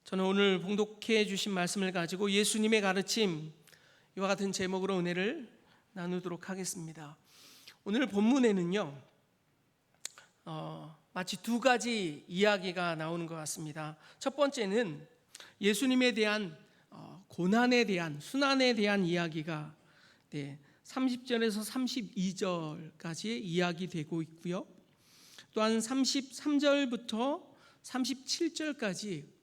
저는 오늘 봉독해 주신 말씀을 가지고 예수님의 가르침, 이와 같은 제목으로 은혜를 나누도록 하겠습니다. 오늘 본문에는요, 마치 두 가지 이야기가 나오는 것 같습니다. 첫 번째는 예수님에 대한 고난에 대한, 순환에 대한 이야기가 30절에서 32절까지 이야기되고 있고요. 또한 33절부터 37절까지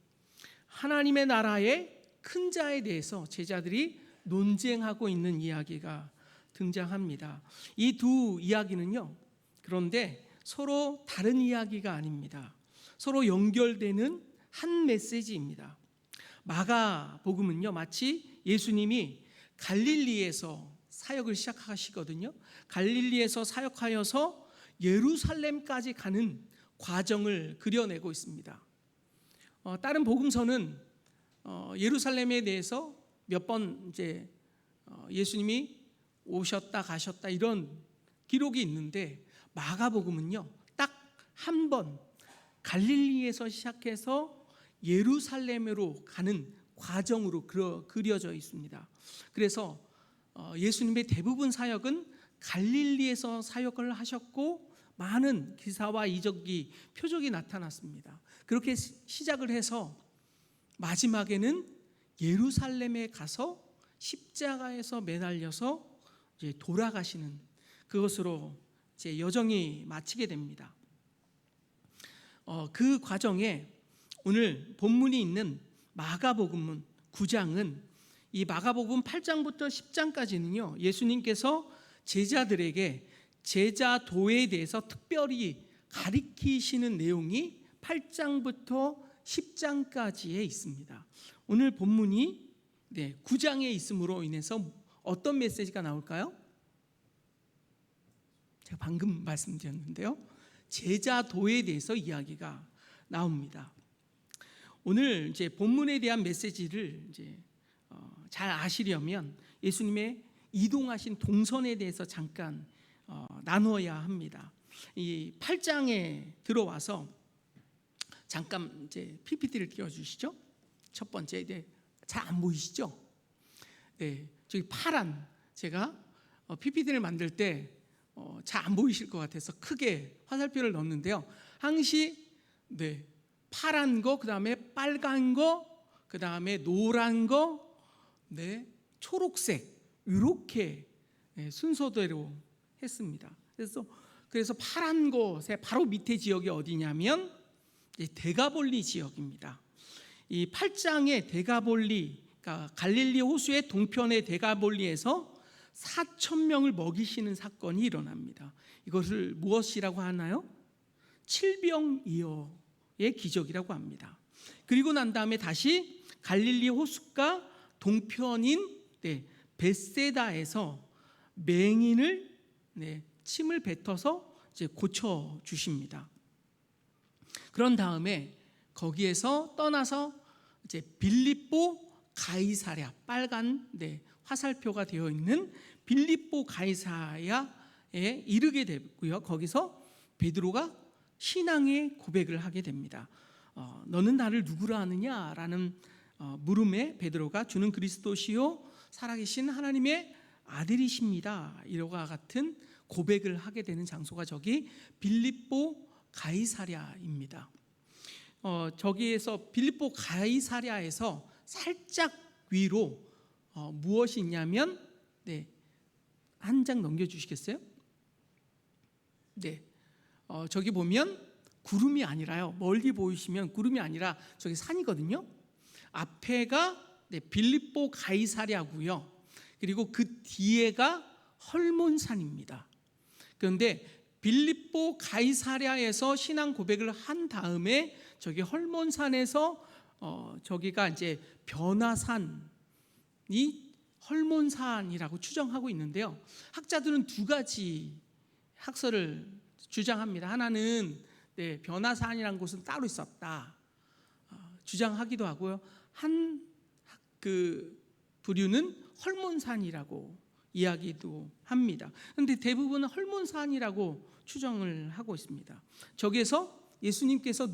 하나님의 나라의 큰 자에 대해서 제자들이 논쟁하고 있는 이야기가 등장합니다. 이 두 이야기는요, 그런데 서로 다른 이야기가 아닙니다. 서로 연결되는 한 메시지입니다. 마가복음은요, 마치 예수님이 갈릴리에서 사역을 시작하시거든요. 갈릴리에서 사역하여서 예루살렘까지 가는 과정을 그려내고 있습니다. 다른 복음서는 예루살렘에 대해서 몇 번 이제 예수님이 오셨다 가셨다 이런 기록이 있는데, 마가복음은요 딱 한 번 갈릴리에서 시작해서 예루살렘으로 가는 과정으로 그려져 있습니다. 그래서 예수님의 대부분 사역은 갈릴리에서 사역을 하셨고, 많은 기사와 이적이 표적이 나타났습니다. 그렇게 시작을 해서 마지막에는 예루살렘에 가서 십자가에서 매달려서 이제 돌아가시는 그것으로 이제 여정이 마치게 됩니다. 그 과정에 오늘 본문이 있는 마가복음 9장은, 이 마가복음 8장부터 10장까지는요 예수님께서 제자들에게 제자도에 대해서 특별히 가리키시는 내용이 8장부터 10장까지에 있습니다. 오늘 본문이 9장에 있음으로 인해서 어떤 메시지가 나올까요? 제가 방금 말씀드렸는데요, 제자도에 대해서 이야기가 나옵니다. 오늘 이제 본문에 대한 메시지를 이제 잘 아시려면 예수님의 이동하신 동선에 대해서 잠깐 나누어야 합니다. 이 8장에 들어와서 잠깐 이제 PPT를 띄워주시죠. 첫 번째, 잘 안 보이시죠? 네, 저기 파란, 제가 PPT를 만들 때 잘 안 보이실 것 같아서 크게 화살표를 넣었는데요. 항시 파란 거, 그 다음에 빨간 거, 그 다음에 노란 거, 초록색, 이렇게 순서대로 했습니다. 그래서 파란 곳의 바로 밑에 지역이 어디냐면 데가볼리 지역입니다. 이 8장의 데가볼리, 그러니까 갈릴리 호수의 동편의 데가볼리에서 4,000명을 먹이시는 사건이 일어납니다. 이것을 무엇이라고 하나요? 칠병이어의 기적이라고 합니다. 그리고 난 다음에 다시 갈릴리 호수가 동편인 벳세다에서 맹인을 침을 뱉어서 이제 고쳐 주십니다. 그런 다음에 거기에서 떠나서 이제 빌립보 가이사랴, 빨간 화살표가 되어 있는 빌립보 가이사랴에 이르게 되고요. 거기서 베드로가 신앙의 고백을 하게 됩니다. 너는 나를 누구라 하느냐라는 물음에 베드로가 주는 그리스도시요 살아계신 하나님의 아들이십니다, 이와 같은 고백을 하게 되는 장소가 저기 빌립보 가이사랴입니다. 저기에서 빌립보 가이사랴에서 살짝 위로 무엇이 있냐면, 한 장 넘겨주시겠어요? 저기 보면 구름이 아니라요, 멀리 보이시면 구름이 아니라 저기 산이거든요. 앞에가 빌립보 가이사랴고요. 그리고 그 뒤에가 헐몬산입니다. 그런데 빌립보 가이사랴에서 신앙 고백을 한 다음에 저기 헐몬산에서 저기가 이제 변화산이 헐몬산이라고 추정하고 있는데요. 학자들은 두 가지 학설을 주장합니다. 하나는 변화산이라는 곳은 따로 있었다 주장하기도 하고요. 한 그 부류는 헐몬산이라고 이야기도 합니다. 그런데 대부분은 헐몬산이라고 추정을 하고 있습니다. 저기에서 예수님께서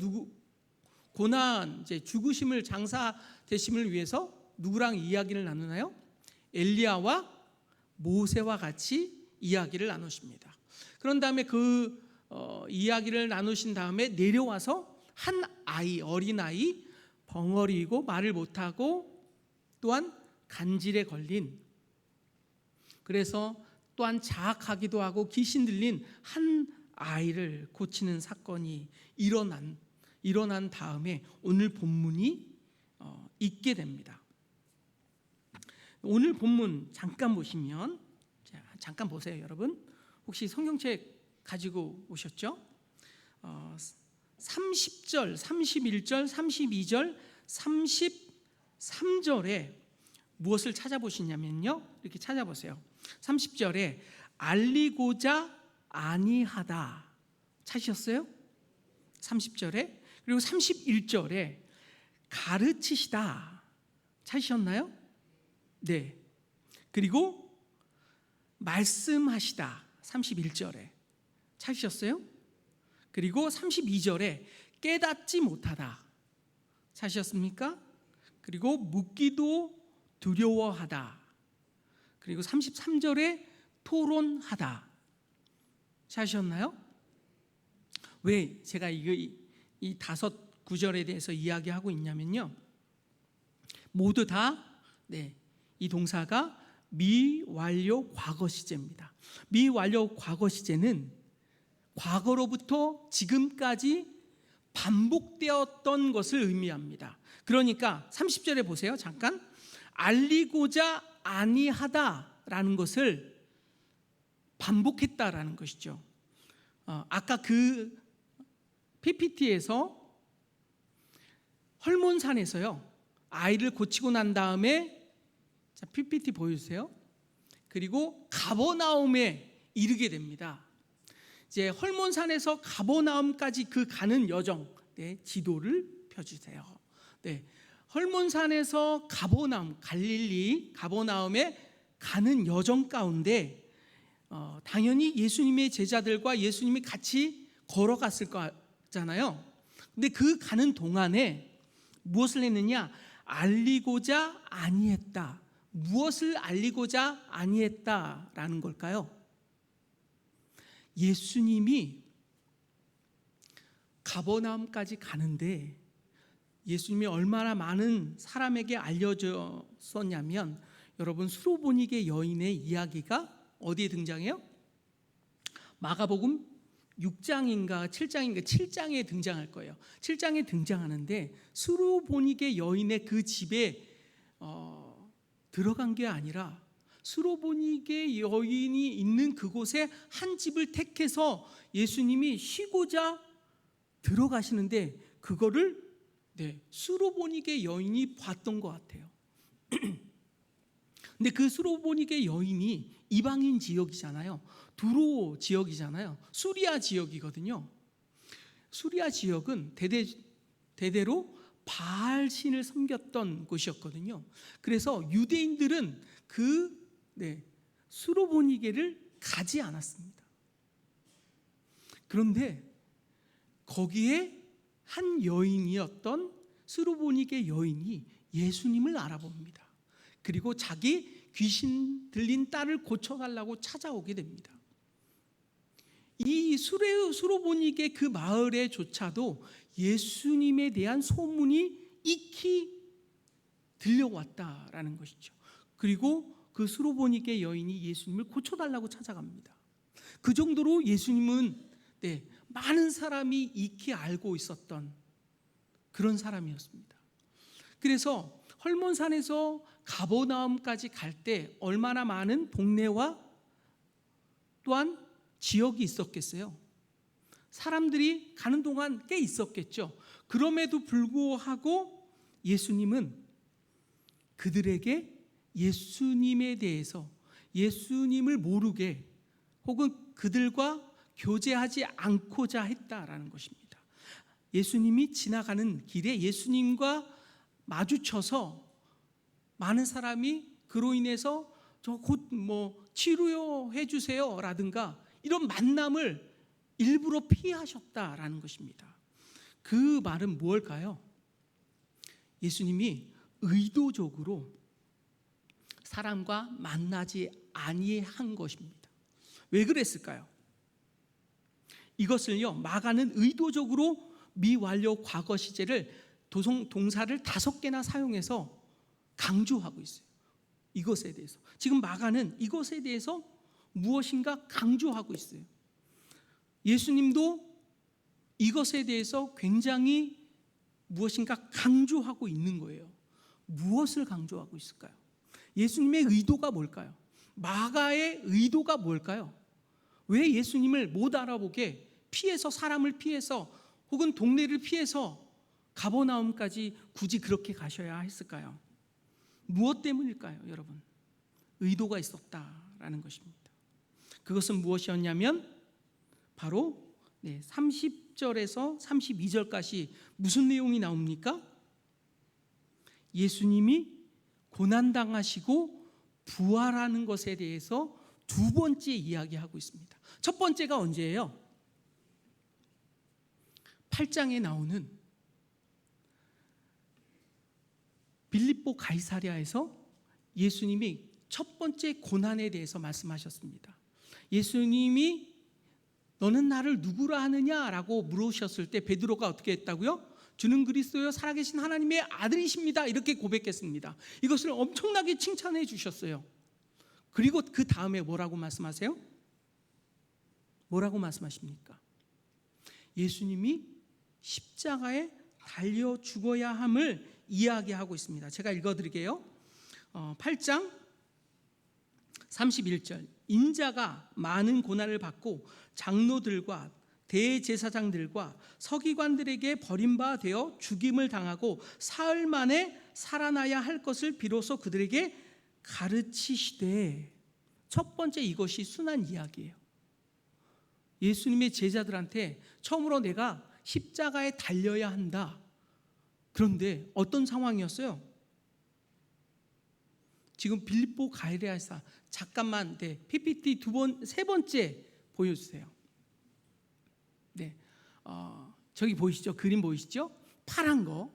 고난, 이제 죽으심을 장사되심을 위해서 누구랑 이야기를 나누나요? 엘리야와 모세와 같이 이야기를 나누십니다. 그런 다음에 그 이야기를 나누신 다음에 내려와서 한 아이, 어린아이, 벙어리이고 말을 못하고 또한 간질에 걸린, 그래서 또한 자학하기도 하고 귀신 들린 한 아이를 고치는 사건이 일어난 다음에 오늘 본문이 있게 됩니다. 오늘 본문 잠깐 보시면, 잠깐 보세요 여러분. 혹시 성경책 가지고 오셨죠? 30절, 31절, 32절, 33절에 무엇을 찾아보시냐면요, 이렇게 찾아보세요. 30절에 알리고자 아니하다 찾으셨어요? 30절에. 그리고 31절에 가르치시다 찾으셨나요? 네. 그리고 말씀하시다 31절에 찾으셨어요? 그리고 32절에 깨닫지 못하다 찾으셨습니까? 그리고 묻기도 두려워하다. 그리고 33절에 토론하다 찾으셨나요? 왜 제가 이 다섯 구절에 대해서 이야기하고 있냐면요, 모두 다 이 동사가 미완료 과거 시제입니다. 미완료 과거 시제는 과거로부터 지금까지 반복되었던 것을 의미합니다. 그러니까 30절에 보세요. 잠깐. 알리고자 아니하다라는 것을 반복했다라는 것이죠. 아까 그 PPT에서 헐몬산에서요, 아이를 고치고 난 다음에, 자, PPT 보여주세요. 그리고 가버나움에 이르게 됩니다. 이제 헐몬산에서 가버나움까지 그 가는 여정, 지도를 펴주세요. 헐몬산에서 가버나움, 갈릴리 가버나움에 가는 여정 가운데 당연히 예수님의 제자들과 예수님이 같이 걸어갔을 거잖아요. 근데 그 가는 동안에 무엇을 했느냐? 알리고자 아니했다. 무엇을 알리고자 아니했다라는 걸까요? 예수님이 가버나움까지 가는데 예수님이 얼마나 많은 사람에게 알려졌었냐면, 여러분, 수로보니게 여인의 이야기가 어디에 등장해요? 마가복음 6장인가 7장에 등장할 거예요. 7장에 등장하는데 수로보니게 여인의 그 집에 들어간 게 아니라 수로보니게 여인이 있는 그곳에 한 집을 택해서 예수님이 쉬고자 들어가시는데 그거를 수로보니게 여인이 봤던 것 같아요. 근데 그 수로보니게 여인이 이방인 지역이잖아요. 두로 지역이잖아요. 수리아 지역이거든요. 수리아 지역은 대대로 바알 신을 섬겼던 곳이었거든요. 그래서 유대인들은 그 수로보니게를 가지 않았습니다. 그런데 거기에 한 여인이었던 수로보니게 여인이 예수님을 알아봅니다. 그리고 자기 귀신 들린 딸을 고쳐달라고 찾아오게 됩니다. 이 수로보니게 그 마을에조차도 예수님에 대한 소문이 익히 들려왔다라는 것이죠. 그리고 그 수로보니게 여인이 예수님을 고쳐달라고 찾아갑니다. 그 정도로 예수님은 많은 사람이 익히 알고 있었던 그런 사람이었습니다. 그래서 헐몬산에서 가버나움까지 갈 때 얼마나 많은 동네와 또한 지역이 있었겠어요. 사람들이 가는 동안 꽤 있었겠죠. 그럼에도 불구하고 예수님은 그들에게 예수님에 대해서, 예수님을 모르게 혹은 그들과 교제하지 않고자 했다라는 것입니다. 예수님이 지나가는 길에 예수님과 마주쳐서 많은 사람이 그로 인해서 저 곧 치료해 주세요 라든가 이런 만남을 일부러 피하셨다라는 것입니다. 그 말은 무엇일까요? 예수님이 의도적으로 사람과 만나지 아니한 것입니다. 왜 그랬을까요? 이것을요, 마가는 의도적으로 미완료 과거 시제를 동사를 5개나 사용해서 강조하고 있어요. 이것에 대해서. 지금 마가는 이것에 대해서 무엇인가 강조하고 있어요. 예수님도 이것에 대해서 굉장히 무엇인가 강조하고 있는 거예요. 무엇을 강조하고 있을까요? 예수님의 의도가 뭘까요? 마가의 의도가 뭘까요? 왜 예수님을 못 알아보게 피해서, 사람을 피해서, 혹은 동네를 피해서 가버나움까지 굳이 그렇게 가셔야 했을까요? 무엇 때문일까요, 여러분? 의도가 있었다라는 것입니다. 그것은 무엇이었냐면 바로 30절에서 32절까지 무슨 내용이 나옵니까? 예수님이 고난당하시고 부활하는 것에 대해서 2번째 이야기하고 있습니다. 첫 번째가 언제예요? 8장에 나오는 빌립보 가이사랴에서 예수님이 첫 번째 고난에 대해서 말씀하셨습니다. 예수님이 너는 나를 누구라 하느냐라고 물으셨을 때 베드로가 어떻게 했다고요? 주는 그리스도요 살아계신 하나님의 아들이십니다, 이렇게 고백했습니다. 이것을 엄청나게 칭찬해 주셨어요. 그리고 그 다음에 뭐라고 말씀하세요? 뭐라고 말씀하십니까? 예수님이 십자가에 달려 죽어야 함을 이야기하고 있습니다. 제가 읽어드릴게요. 8장 31절, 인자가 많은 고난을 받고 장로들과 대제사장들과 서기관들에게 버림바 되어 죽임을 당하고 사흘 만에 살아나야 할 것을 비로소 그들에게 가르치시되. 첫 번째, 이것이 순한 이야기예요. 예수님의 제자들한테 처음으로 내가 십자가에 달려야 한다. 그런데 어떤 상황이었어요? 지금 빌립보 가이사랴에서 잠깐만 PPT 세 번째 보여주세요. 저기 보이시죠? 그림 보이시죠? 파란 거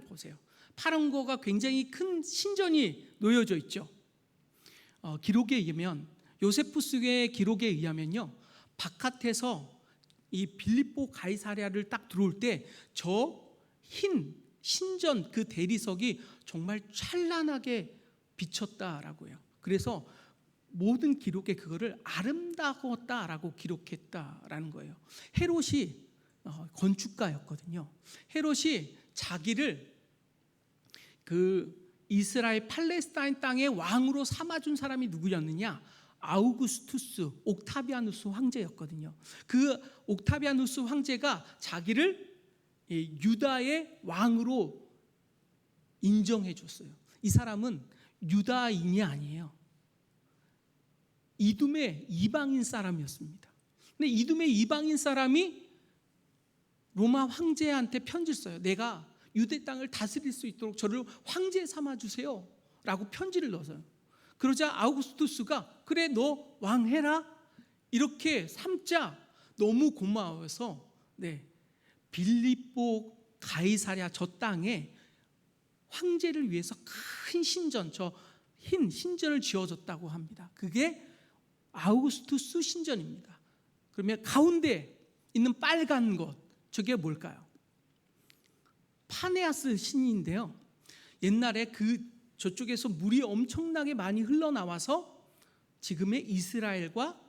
보세요. 파란 거가 굉장히 큰 신전이 놓여져 있죠. 기록에 의하면, 요세푸스의 기록에 의하면요, 바깥에서 이 빌립보 가이사랴를 딱 들어올 때 저 흰 신전 그 대리석이 정말 찬란하게 비쳤다라고 해요. 그래서 모든 기록에 그거를 아름다웠다라고 기록했다라는 거예요. 헤롯이 건축가였거든요. 헤롯이 자기를 그 이스라엘 팔레스타인 땅의 왕으로 삼아준 사람이 누구였느냐? 아우구스투스 옥타비아누스 황제였거든요. 그 옥타비아누스 황제가 자기를 유다의 왕으로 인정해 줬어요. 이 사람은 유다인이 아니에요. 이둠의 이방인 사람이었습니다. 근데 이둠의 이방인 사람이 로마 황제한테 편지를 써요. 내가 유대 땅을 다스릴 수 있도록 저를 황제 삼아주세요 라고 편지를 넣어서요. 그러자 아우구스투스가 그래 너 왕해라 이렇게 삼자 너무 고마워서 빌립보 가이사랴 저 땅에 황제를 위해서 큰 신전, 저 흰 신전을 지어줬다고 합니다. 그게 아우구스투스 신전입니다. 그러면 가운데 있는 빨간 것, 저게 뭘까요? 파네아스 신인데요. 옛날에 저쪽에서 물이 엄청나게 많이 흘러나와서 지금의 이스라엘과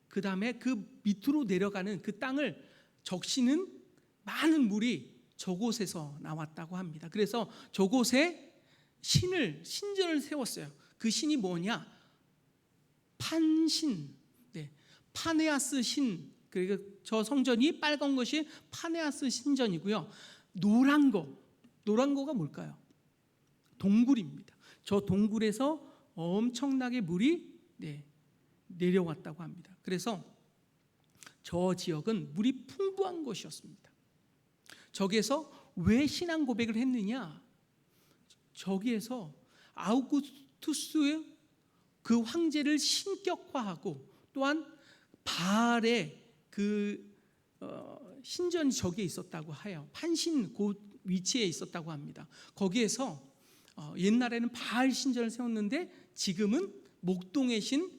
그 다음에 그 밑으로 내려가는 그 땅을 적시는 많은 물이 저곳에서 나왔다고 합니다. 그래서 저곳에 신전을 세웠어요. 그 신이 뭐냐? 판신, 파네아스 신. 그리고 저 성전이 빨간 것이 파네아스 신전이고요. 노란 거가 뭘까요? 동굴입니다. 저 동굴에서 엄청나게 물이 내려왔다고 합니다. 그래서 저 지역은 물이 풍부한 곳이었습니다. 저기에서 왜 신앙 고백을 했느냐? 저기에서 아우구스투스의 그 황제를 신격화하고 또한 바알의 그 신전이 저기에 있었다고 해요. 판신 곳 위치에 있었다고 합니다. 거기에서 옛날에는 바알 신전을 세웠는데 지금은 목동의 신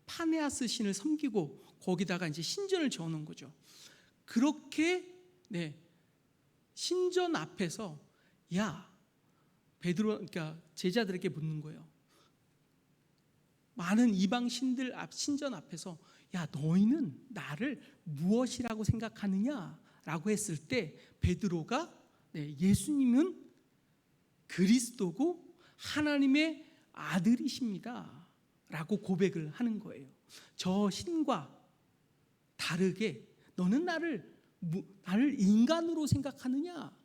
파네아스 신을 섬기고 거기다가 이제 신전을 지어놓은 거죠. 그렇게 신전 앞에서 베드로, 그러니까 제자들에게 묻는 거예요. 많은 이방 신들 앞 신전 앞에서 너희는 나를 무엇이라고 생각하느냐라고 했을 때 베드로가 예수님은 그리스도고 하나님의 아들이십니다 라고 고백을 하는 거예요. 저 신과 다르게 너는 나를 인간으로 생각하느냐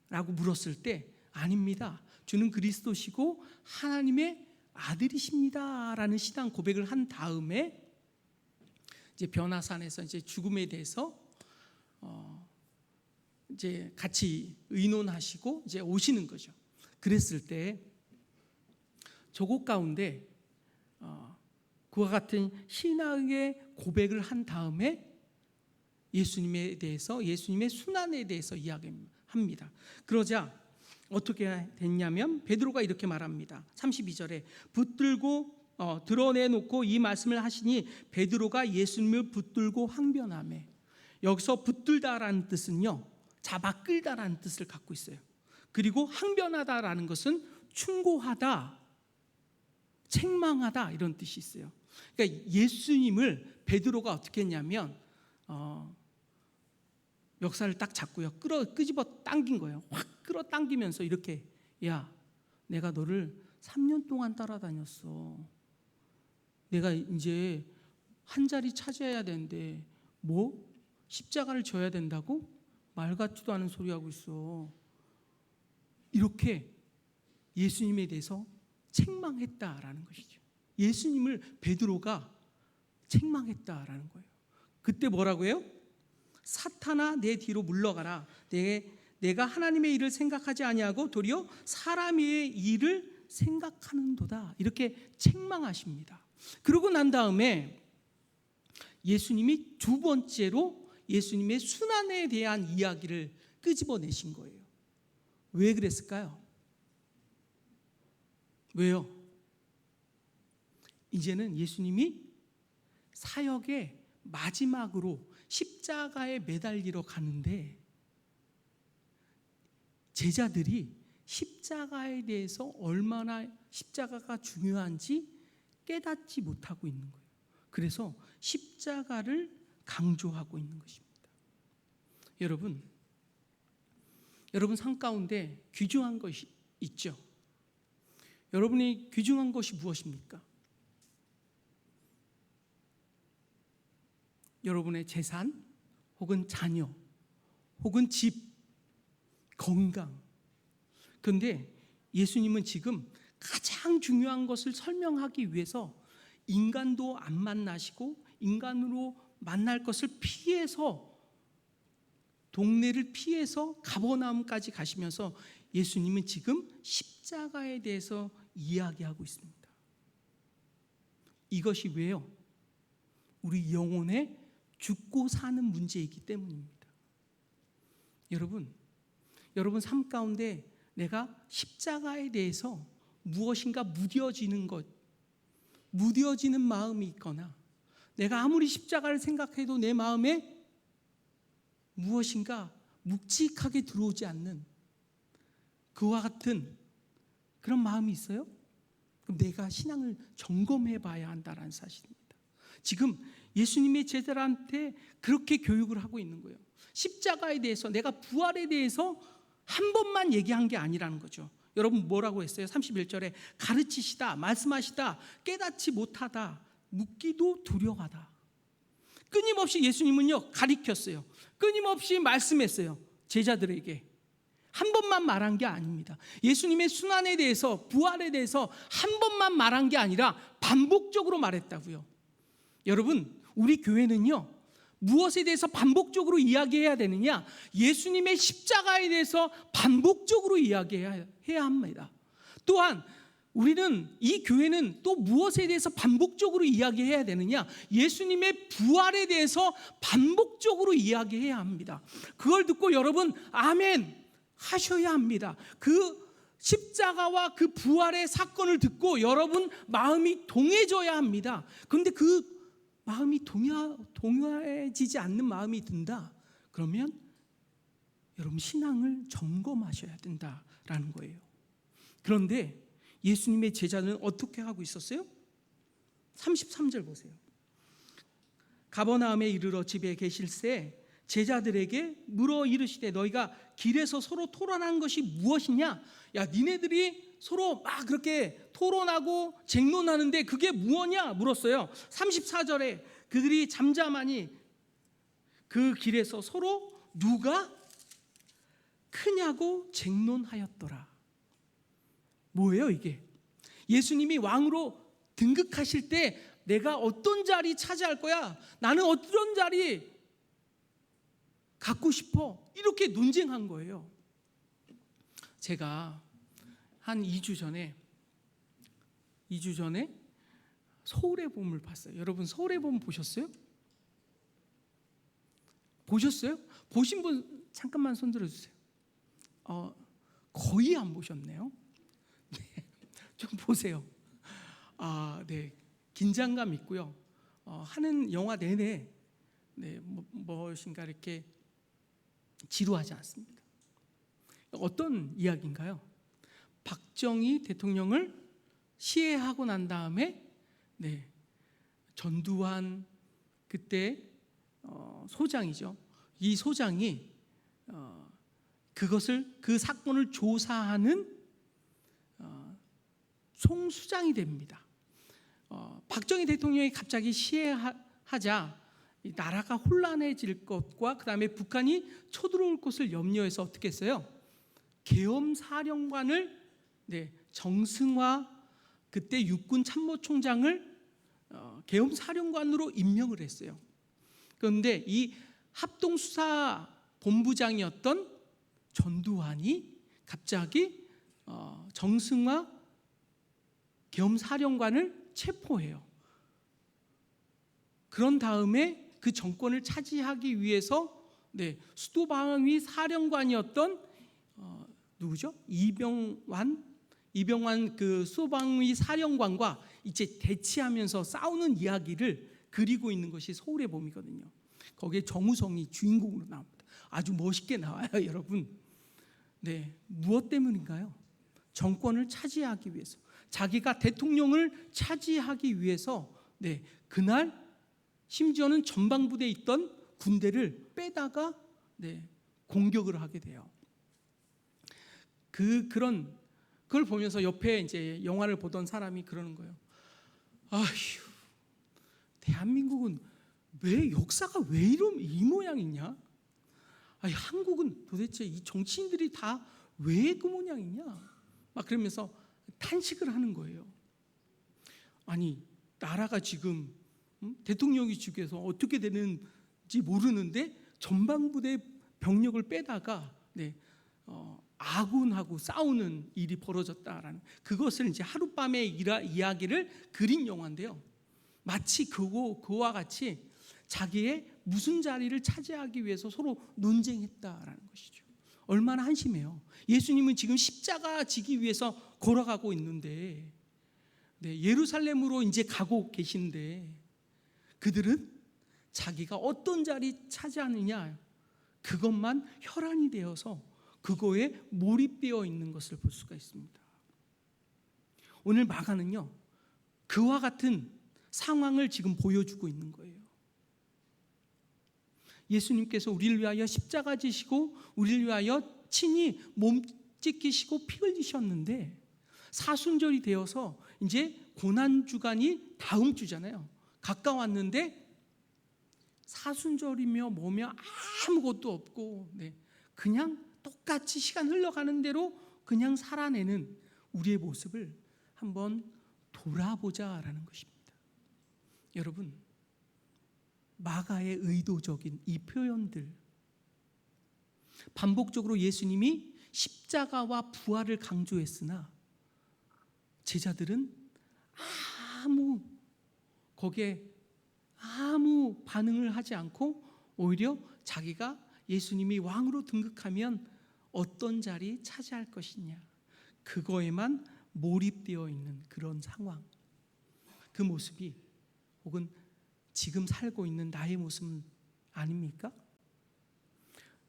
라고 물었을 때 아닙니다, 주는 그리스도시고 하나님의 아들이십니다 라는 신앙 고백을 한 다음에 이제 변화산에서 이제 죽음에 대해서 이제 같이 의논하시고 이제 오시는 거죠. 그랬을 때 저곳 가운데 그와 같은 신앙의 고백을 한 다음에 예수님에 대해서, 예수님의 순환에 대해서 이야기합니다. 그러자 어떻게 됐냐면 베드로가 이렇게 말합니다. 32절에 붙들고 드러내놓고 이 말씀을 하시니 베드로가 예수님을 붙들고 항변하매, 여기서 붙들다라는 뜻은요 잡아 끌다라는 뜻을 갖고 있어요. 그리고 항변하다라는 것은 충고하다, 책망하다 이런 뜻이 있어요. 그러니까 예수님을 베드로가 어떻게 했냐면 역사를 딱 잡고요 끄집어 당긴 거예요. 확 끌어당기면서 이렇게, 내가 너를 3년 동안 따라다녔어. 내가 이제 한 자리 차지해야 되는데 십자가를 져야 된다고? 말 같지도 않은 소리 하고 있어. 이렇게 예수님에 대해서 책망했다라는 것이죠. 예수님을 베드로가 책망했다라는 거예요. 그때 뭐라고 해요? 사탄아 내 뒤로 물러가라. 내가 하나님의 일을 생각하지 아니하고 도리어 사람의 일을 생각하는도다. 이렇게 책망하십니다. 그러고 난 다음에 예수님이 두 번째로 예수님의 순환에 대한 이야기를 끄집어내신 거예요. 왜 그랬을까요? 왜요? 이제는 예수님이 사역의 마지막으로 십자가에 매달리러 가는데 제자들이 십자가에 대해서 얼마나 십자가가 중요한지 깨닫지 못하고 있는 거예요. 그래서 십자가를 강조하고 있는 것입니다. 여러분 삶 가운데 귀중한 것이 있죠. 여러분이 귀중한 것이 무엇입니까? 여러분의 재산, 혹은 자녀, 혹은 집, 건강. 그런데 예수님은 지금 가장 중요한 것을 설명하기 위해서 인간도 안 만나시고 인간으로 만날 것을 피해서, 동네를 피해서 가버나움까지 가시면서 예수님은 지금 십자가에 대해서 이야기하고 있습니다. 이것이 왜요? 우리 영혼의 죽고 사는 문제이기 때문입니다. 여러분 삶 가운데 내가 십자가에 대해서 무엇인가 무뎌지는 마음이 있거나, 내가 아무리 십자가를 생각해도 내 마음에 무엇인가 묵직하게 들어오지 않는 그와 같은 그런 마음이 있어요? 그럼 내가 신앙을 점검해 봐야 한다는 사실입니다. 지금 예수님의 제자들한테 그렇게 교육을 하고 있는 거예요. 십자가에 대해서, 내가 부활에 대해서 한 번만 얘기한 게 아니라는 거죠. 여러분 뭐라고 했어요? 31절에 가르치시다, 말씀하시다, 깨닫지 못하다, 묻기도 두려워하다. 끊임없이 예수님은요 가르쳤어요. 끊임없이 말씀했어요. 제자들에게 한 번만 말한 게 아닙니다. 예수님의 순환에 대해서, 부활에 대해서 한 번만 말한 게 아니라 반복적으로 말했다고요. 여러분, 우리 교회는요 무엇에 대해서 반복적으로 이야기해야 되느냐? 예수님의 십자가에 대해서 반복적으로 이야기해야 합니다. 또한 우리는 이 교회는 또 무엇에 대해서 반복적으로 이야기해야 되느냐? 예수님의 부활에 대해서 반복적으로 이야기해야 합니다. 그걸 듣고 여러분 아멘 하셔야 합니다. 그 십자가와 그 부활의 사건을 듣고 여러분 마음이 동해져야 합니다. 그런데 그 마음이 동해지지 않는 마음이 든다. 그러면 여러분 신앙을 점검하셔야 된다라는 거예요. 그런데 예수님의 제자는 어떻게 하고 있었어요? 33절 보세요. 가버나움에 이르러 집에 계실새 제자들에게 물어 이르시되 너희가 길에서 서로 토론한 것이 무엇이냐? 야, 니네들이 서로 막 그렇게 토론하고 쟁론하는데 그게 무엇이냐? 물었어요. 34절에 그들이 잠잠하니 그 길에서 서로 누가 크냐고 쟁론하였더라. 뭐예요 이게? 예수님이 왕으로 등극하실 때 내가 어떤 자리 차지할 거야? 나는 어떤 자리 갖고 싶어? 이렇게 논쟁한 거예요. 제가 한 2주 전에 서울의 봄을 봤어요. 여러분 서울의 봄 보셨어요? 보셨어요? 보신 분 잠깐만 손 들어주세요. 거의 안 보셨네요. 네, 좀 보세요. 네, 긴장감 있고요. 하는 영화 내내 무엇인가 이렇게 지루하지 않습니다. 어떤 이야기인가요? 박정희 대통령을 시해하고 난 다음에 전두환 그때 소장이죠. 이 소장이 그 사건을 조사하는 총수장이 됩니다. 박정희 대통령이 갑자기 시해하자 나라가 혼란해질 것과 그 다음에 북한이 쳐들어올 것을 염려해서 어떻게 했어요? 계엄사령관을 정승화 그때 육군 참모총장을 계엄사령관으로 임명을 했어요. 그런데 이 합동수사본부장이었던 전두환이 갑자기 정승화 계엄사령관을 체포해요. 그런 다음에 그 정권을 차지하기 위해서 수도방위 사령관이었던 누구죠? 이병환 그 수도방위 사령관과 이제 대치하면서 싸우는 이야기를 그리고 있는 것이 서울의 봄이거든요. 거기에 정우성이 주인공으로 나옵니다. 아주 멋있게 나와요, 여러분. 무엇 때문인가요? 정권을 차지하기 위해서, 자기가 대통령을 차지하기 위해서 그날 심지어는 전방부대에 있던 군대를 빼다가 공격을 하게 돼요. 그걸 보면서 옆에 이제 영화를 보던 사람이 그러는 거예요. 아휴, 대한민국은 왜 역사가 왜 이 모양이냐? 아니, 한국은 도대체 이 정치인들이 다 왜 그 모양이냐? 막 그러면서 탄식을 하는 거예요. 아니, 나라가 지금 대통령이 죽여서 어떻게 되는지 모르는데 전방부대 병력을 빼다가 아군하고 싸우는 일이 벌어졌다라는 그것을 이제 하룻밤의 이야기를 그린 영화인데요. 마치 그와 같이 자기의 무슨 자리를 차지하기 위해서 서로 논쟁했다라는 것이죠. 얼마나 한심해요. 예수님은 지금 십자가 지기 위해서 걸어가고 있는데 예루살렘으로 이제 가고 계신데 그들은 자기가 어떤 자리 차지하느냐 그것만 혈안이 되어서 그거에 몰입되어 있는 것을 볼 수가 있습니다. 오늘 마가는요, 그와 같은 상황을 지금 보여주고 있는 거예요. 예수님께서 우리를 위하여 십자가 지시고 우리를 위하여 친히 몸 찢기시고 피 흘리셨는데 사순절이 되어서 이제 고난주간이 다음 주잖아요. 가까웠는데 사순절이며 뭐며 아무것도 없고 그냥 똑같이 시간 흘러가는 대로 그냥 살아내는 우리의 모습을 한번 돌아보자라는 것입니다. 여러분, 마가의 의도적인 이 표현들, 반복적으로 예수님이 십자가와 부활을 강조했으나 제자들은 거기에 아무 반응을 하지 않고 오히려 자기가 예수님이 왕으로 등극하면 어떤 자리 차지할 것이냐, 그거에만 몰입되어 있는 그런 상황. 그 모습이 혹은 지금 살고 있는 나의 모습 아닙니까?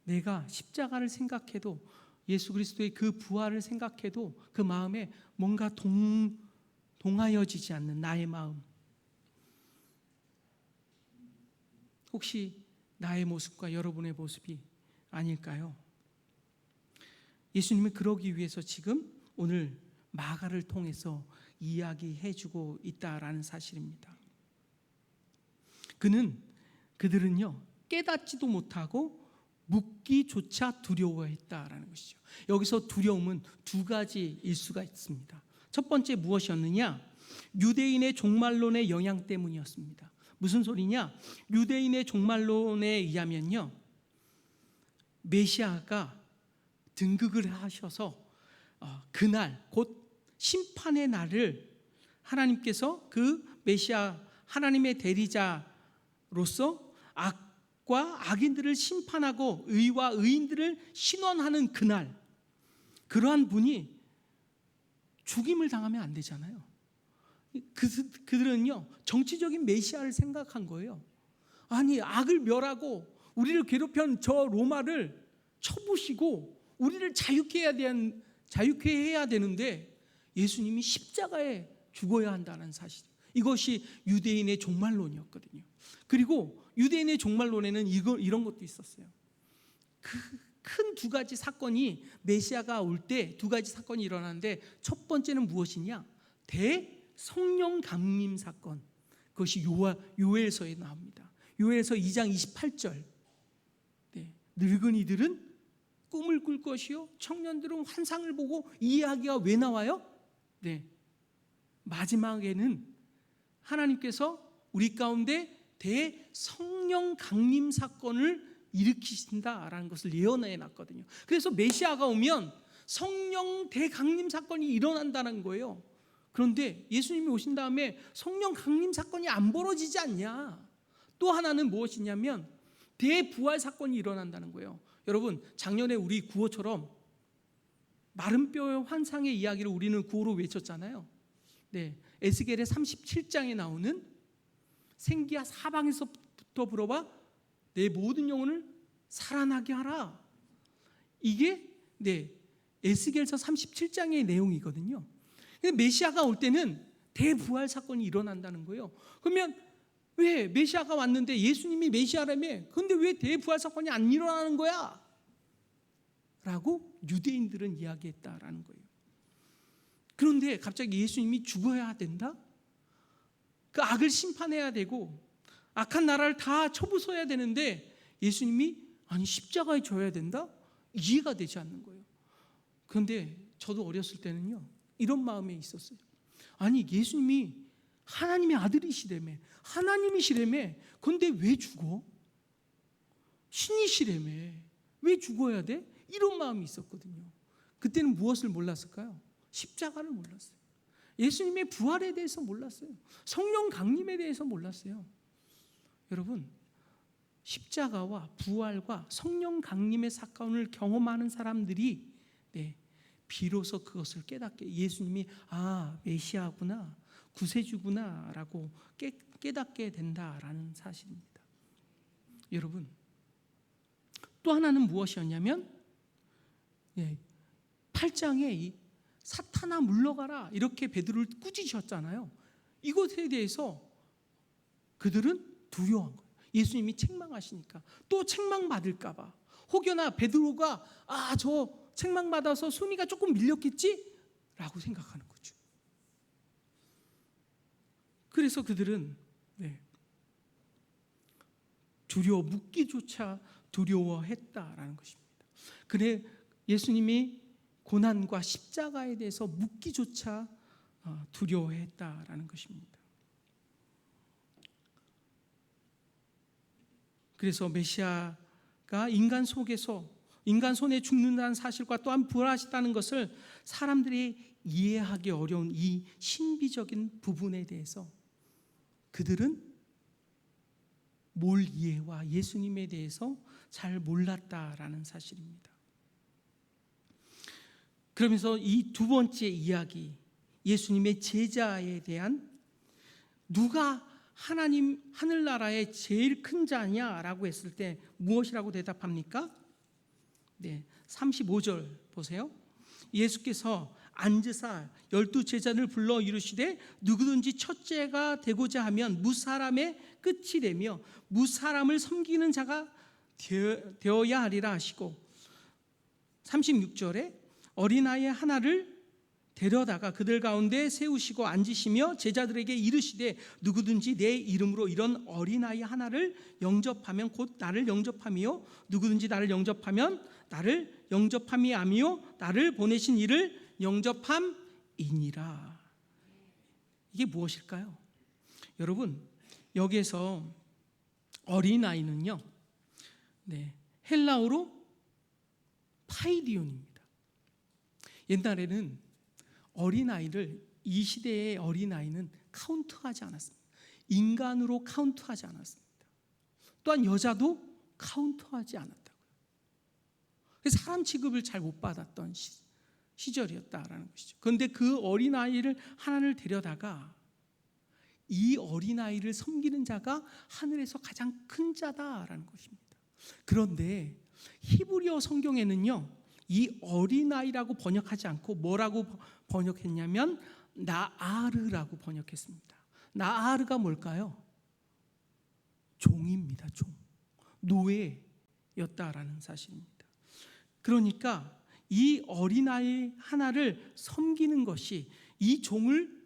내가 십자가를 생각해도, 예수 그리스도의 그 부활을 생각해도 그 마음에 뭔가 동하여지지 않는 나의 마음, 혹시 나의 모습과 여러분의 모습이 아닐까요? 예수님은 그러기 위해서 지금 오늘 마가를 통해서 이야기해주고 있다라는 사실입니다. 그들은요 깨닫지도 못하고 묻기조차 두려워했다라는 것이죠. 여기서 두려움은 두 가지일 수가 있습니다. 첫 번째 무엇이었느냐? 유대인의 종말론의 영향 때문이었습니다. 무슨 소리냐? 유대인의 종말론에 의하면요, 메시아가 등극을 하셔서 그날 곧 심판의 날을 하나님께서 그 메시아 하나님의 대리자로서 악과 악인들을 심판하고 의와 의인들을 신원하는 그날, 그러한 분이 죽임을 당하면 안 되잖아요. 그들은요 정치적인 메시아를 생각한 거예요. 아니, 악을 멸하고 우리를 괴롭힌 저 로마를 쳐부시고 우리를 자유케 해야 되는데 예수님이 십자가에 죽어야 한다는 사실, 이것이 유대인의 종말론이었거든요. 그리고 유대인의 종말론에는 이런 것도 있었어요. 큰 두 가지 사건이, 메시아가 올 때 두 가지 사건이 일어나는데, 첫 번째는 무엇이냐? 대성령 강림 사건. 그것이 요엘서에 나옵니다. 요엘서 2장 28절. 늙은이들은 꿈을 꿀 것이요, 청년들은 환상을 보고. 이 이야기가 왜 나와요? 마지막에는 하나님께서 우리 가운데 대성령 강림 사건을 일으키신다라는 것을 예언해 놨거든요. 그래서 메시아가 오면 성령 대강림 사건이 일어난다는 거예요. 그런데 예수님이 오신 다음에 성령 강림 사건이 안 벌어지지 않냐? 또 하나는 무엇이냐면 대부활 사건이 일어난다는 거예요. 여러분, 작년에 우리 구호처럼 마른 뼈의 환상의 이야기를 우리는 구호로 외쳤잖아요. 에스겔의 37장에 나오는 생기야 사방에서부터 불어와 내 모든 영혼을 살아나게 하라. 이게 에스겔서 37장의 내용이거든요. 메시아가 올 때는 대부활 사건이 일어난다는 거예요. 그러면 왜 메시아가 왔는데, 예수님이 메시아라며, 그런데 왜 대부활 사건이 안 일어나는 거야? 라고 유대인들은 이야기했다라는 거예요. 그런데 갑자기 예수님이 죽어야 된다? 그 악을 심판해야 되고 악한 나라를 다 쳐부숴야 되는데 예수님이 아니 십자가에 져야 된다? 이해가 되지 않는 거예요. 그런데 저도 어렸을 때는요 이런 마음에 있었어요. 아니, 예수님이 하나님의 아들이시라며, 하나님이시라며, 그런데 왜 죽어? 신이시라며 왜 죽어야 돼? 이런 마음이 있었거든요. 그때는 무엇을 몰랐을까요? 십자가를 몰랐어요. 예수님의 부활에 대해서 몰랐어요. 성령 강림에 대해서 몰랐어요. 여러분, 십자가와 부활과 성령 강림의 사건을 경험하는 사람들이 비로소 그것을 깨닫게, 예수님이 메시아구나, 구세주구나 라고 깨닫게 된다라는 사실입니다. 여러분, 또 하나는 무엇이었냐면 8장에 이 사탄아 물러가라 이렇게 베드로를 꾸짖으셨잖아요. 이것에 대해서 그들은 두려워한 거예요. 예수님이 책망하시니까 또 책망받을까 봐, 혹여나 베드로가 저 책망받아서 순위가 조금 밀렸겠지? 라고 생각하는 거죠. 그래서 그들은 묻기조차 두려워했다라는 것입니다. 그래 예수님이 고난과 십자가에 대해서 묻기조차 두려워했다라는 것입니다. 그래서 메시아가 인간 속에서 인간 손에 죽는다는 사실과 또한 부활하셨다는 것을 사람들이 이해하기 어려운 이 신비적인 부분에 대해서 그들은 몰 이해와 예수님에 대해서 잘 몰랐다라는 사실입니다. 그러면서 이 두 번째 이야기, 예수님의 제자에 대한 누가 하나님 하늘나라의 제일 큰 자냐라고 했을 때 무엇이라고 대답합니까? 네, 35절 보세요. 예수께서 앉으사 12 제자를 불러 이르시되 누구든지 첫째가 되고자 하면 무사람의 끝이 되며 무사람을 섬기는 자가 되어야 하리라 하시고 36절에 어린아이 하나를 데려다가 그들 가운데 세우시고 앉으시며 제자들에게 이르시되 누구든지 내 이름으로 이런 어린아이 하나를 영접하면 곧 나를 영접함이요 누구든지 나를 영접하면 나를 영접함이 아니요 나를 보내신 이를 영접함이니라. 이게 무엇일까요? 여러분, 여기에서 어린아이는요, 네, 헬라어로 파이디온입니다. 옛날에는 어린아이를, 이 시대의 어린아이는 카운트하지 않았습니다. 인간으로 카운트하지 않았습니다. 또한 여자도 카운트하지 않았다고요. 사람 취급을 잘 못 받았던 시절이었다라는 것이죠. 그런데 그 어린아이를 하나를 데려다가 이 어린아이를 섬기는 자가 하늘에서 가장 큰 자다라는 것입니다. 그런데 히브리어 성경에는요, 이 어린아이라고 번역하지 않고 뭐라고 번역했냐면 나아르라고 번역했습니다. 나아르가 뭘까요? 종입니다. 종. 노예였다라는 사실입니다. 그러니까 이 어린아이 하나를 섬기는 것이, 이 종을,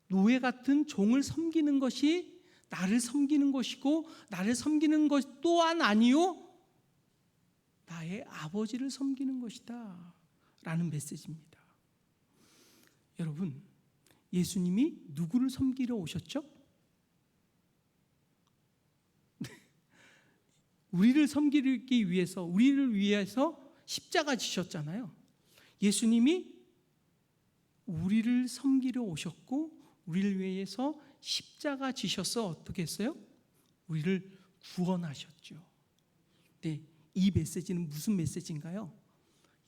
노예 같은 종을 섬기는 것이 나를 섬기는 것이고, 나를 섬기는 것 또한 아니요 나의 아버지를 섬기는 것이다 라는 메시지입니다. 여러분, 예수님이 누구를 섬기러 오셨죠? 우리를 섬기기 위해서, 우리를 위해서 십자가 지셨잖아요. 예수님이 우리를 섬기러 오셨고 우리를 위해서 십자가 지셔서 어떻게 했어요? 우리를 구원하셨죠. 네, 이 메시지는 무슨 메시지인가요?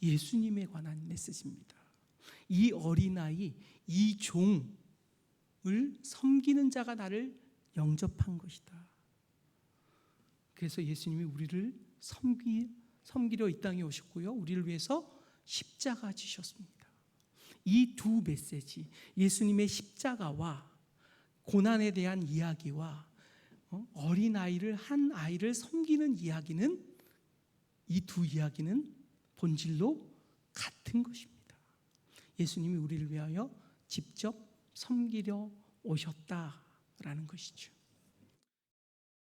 예수님에 관한 메시지입니다. 이 어린아이, 이 종을 섬기는 자가 나를 영접한 것이다. 그래서 예수님이 우리를 섬기려 이 땅에 오셨고요, 우리를 위해서 십자가 지셨습니다. 이 두 메시지, 예수님의 십자가와 고난에 대한 이야기와 어린아이를, 한 아이를 섬기는 이야기는, 이 두 이야기는 본질로 같은 것입니다. 예수님이 우리를 위하여 직접 섬기려 오셨다라는 것이죠.